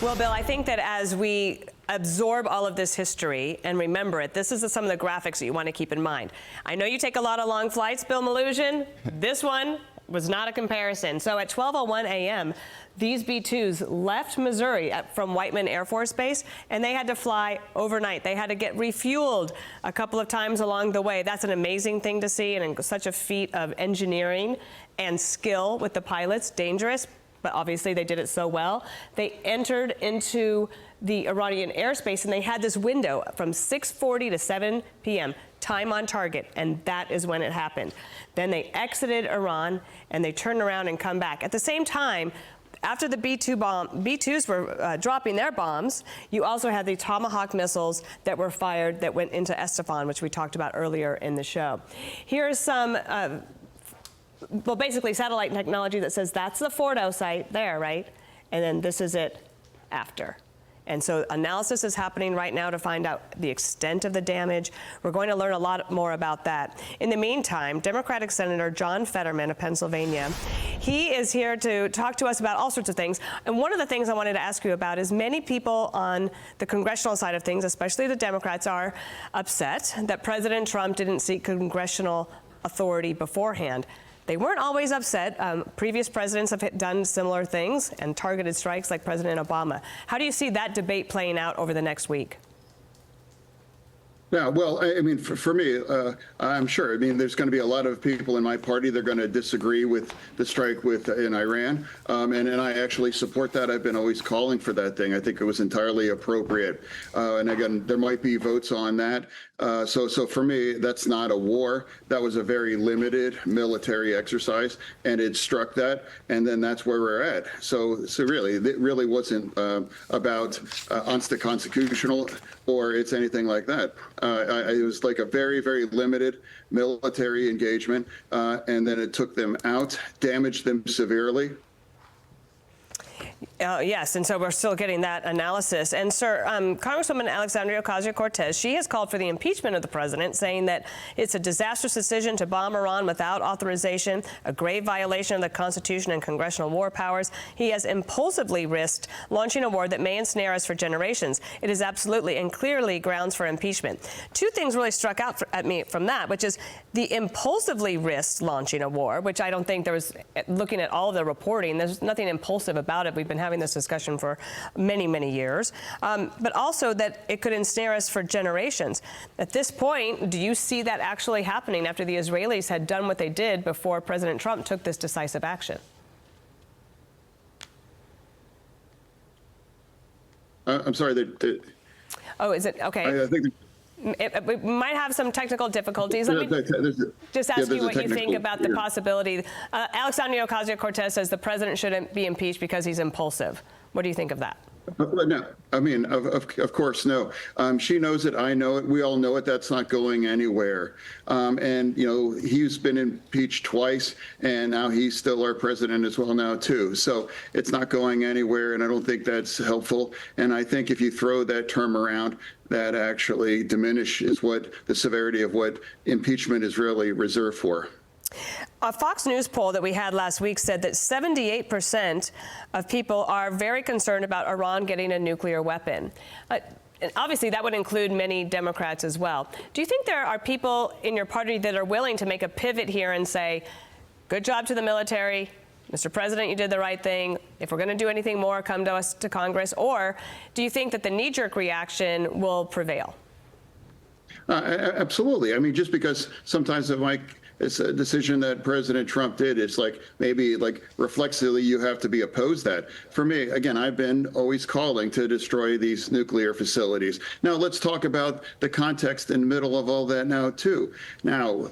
Well, Bill, I think that as we absorb all of this history and remember it, this is some of the graphics that you want to keep in mind. I know you take a lot of long flights, Bill Maloogian. This one was not a comparison. So at 12:01 a.m., these B-2s left Missouri from Whiteman Air Force Base, and they had to fly overnight. They had to get refueled a couple of times along the way. That's an amazing thing to see, and such a feat of engineering and skill with the pilots. Dangerous, but obviously they did it so well. They entered into the Iranian airspace, and they had this window from 6:40 to 7 p.m. time on target, and that is when it happened. Then they exited Iran, and they turned around and come back. At the same time, after the B-2s were dropping their bombs, you also had the Tomahawk missiles that were fired that went into Esfahan, which we talked about earlier in the show. Here's some well, basically satellite technology that says that's the Fordo site there, right? And then this is it after. And so analysis is happening right now to find out the extent of the damage. We're going to learn a lot more about that. In the meantime, Democratic Senator John Fetterman of Pennsylvania, he is here to talk to us about all sorts of things. And one of the things I wanted to ask you about is many people on the congressional side of things, especially the Democrats, are upset that President Trump didn't seek congressional authority beforehand. They weren't always upset. Previous presidents have done similar things and targeted strikes like President Obama. How do you see that debate playing out over the next week? Yeah, well, I mean, for me, I'm sure. I mean, there's going to be a lot of people in my party that are going to disagree with the strike in Iran, and I actually support that. I've been always calling for that thing. I think it was entirely appropriate. And again, there might be votes on that. So for me, that's not a war. That was a very limited military exercise, and it struck that, and then that's where we're at. So really, it really wasn't about unconstitutional or it's anything like that. It was like a very, very limited military engagement, and then it took them out, damaged them severely. Yes, and so we're still getting that analysis. And, sir, Congresswoman Alexandria Ocasio-Cortez, she has called for the impeachment of the president, saying that it's a disastrous decision to bomb Iran without authorization, a grave violation of the Constitution and congressional war powers. He has impulsively risked launching a war that may ensnare us for generations. It is absolutely and clearly grounds for impeachment. Two things really struck out at me from that, which is the impulsively risked launching a war, which I don't think there was, looking at all of the reporting, there's nothing impulsive about it. We've been having this discussion for many, many years, but also that it could ensnare us for generations. At this point, do you see that actually happening after the Israelis had done what they did before President Trump took this decisive action? I'm sorry. Oh, is it? Okay. I think we might have some technical difficulties. Let me just ask you what you think about the possibility. Alexandria Ocasio-Cortez says the president shouldn't be impeached because he's impulsive. What do you think of that? No, I mean, of course, no. She knows it. I know it. We all know it. That's not going anywhere. And, you know, he's been impeached twice, and now he's still our president as well now, too. So it's not going anywhere, and I don't think that's helpful. And I think if you throw that term around, that actually diminishes what the severity of what impeachment is really reserved for. A Fox News poll that we had last week said that 78% of people are very concerned about Iran getting a nuclear weapon. And obviously, that would include many Democrats as well. Do you think there are people in your party that are willing to make a pivot here and say, good job to the military, Mr. President, you did the right thing. If we're going to do anything more, come to us, to Congress? Or do you think that the knee-jerk reaction will prevail? Absolutely. I mean, just because sometimes it's a decision that President Trump did. It's like maybe like reflexively you have to be opposed that. For me, again, I've been always calling to destroy these nuclear facilities. Now, let's talk about the context in the middle of all that now, too. Now,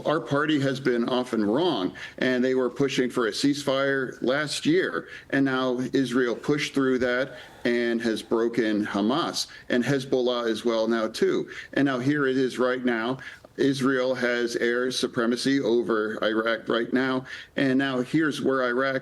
our party has been often wrong, and they were pushing for a ceasefire last year, and now Israel pushed through that and has broken Hamas and Hezbollah as well now, too. And now here it is right now. Israel has air supremacy over Iraq right now, and now here's where where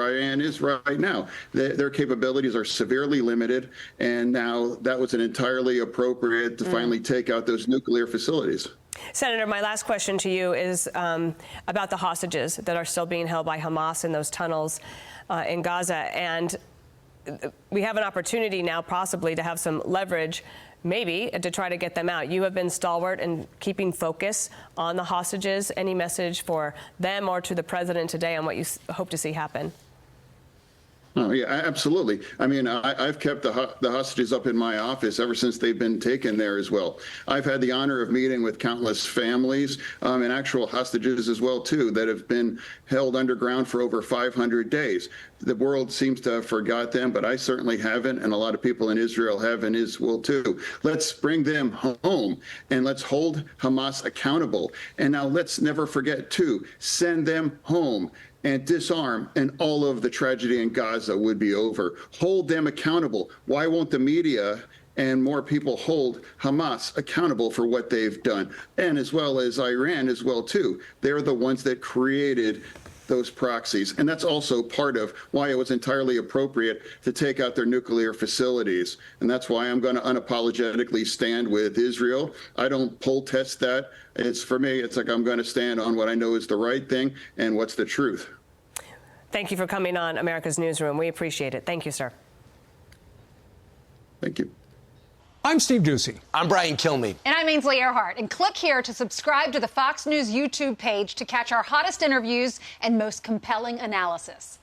Iran is right now. Their capabilities are severely limited, and now that was an entirely appropriate to finally take out those nuclear facilities. Senator, my last question to you is about the hostages that are still being held by Hamas in those tunnels in Gaza. And we have an opportunity now possibly to have some leverage, maybe, to try to get them out. You have been stalwart in keeping focus on the hostages. Any message for them or to the president today on what you hope to see happen? Oh, yeah, absolutely. I mean, I've kept the hostages up in my office ever since they've been taken there as well. I've had the honor of meeting with countless families and actual hostages as well, too, that have been held underground for over 500 days. The world seems to have forgot them, but I certainly haven't, and a lot of people in Israel have and will too. Let's bring them home, and let's hold Hamas accountable. And now let's never forget, too, send them home and disarm, and all of the tragedy in Gaza would be over. Hold them accountable. Why won't the media and more people hold Hamas accountable for what they've done? And as well as Iran as well, too. They're the ones that created those proxies. And that's also part of why it was entirely appropriate to take out their nuclear facilities. And that's why I'm going to unapologetically stand with Israel. I don't poll test that. For me, it's like I'm going to stand on what I know is the right thing and what's the truth. Thank you for coming on America's Newsroom. We appreciate it. Thank you, sir. Thank you. I'm Steve Doocy. I'm Brian Kilmeade. And I'm Ainsley Earhart. And click here to subscribe to the Fox News YouTube page to catch our hottest interviews and most compelling analysis.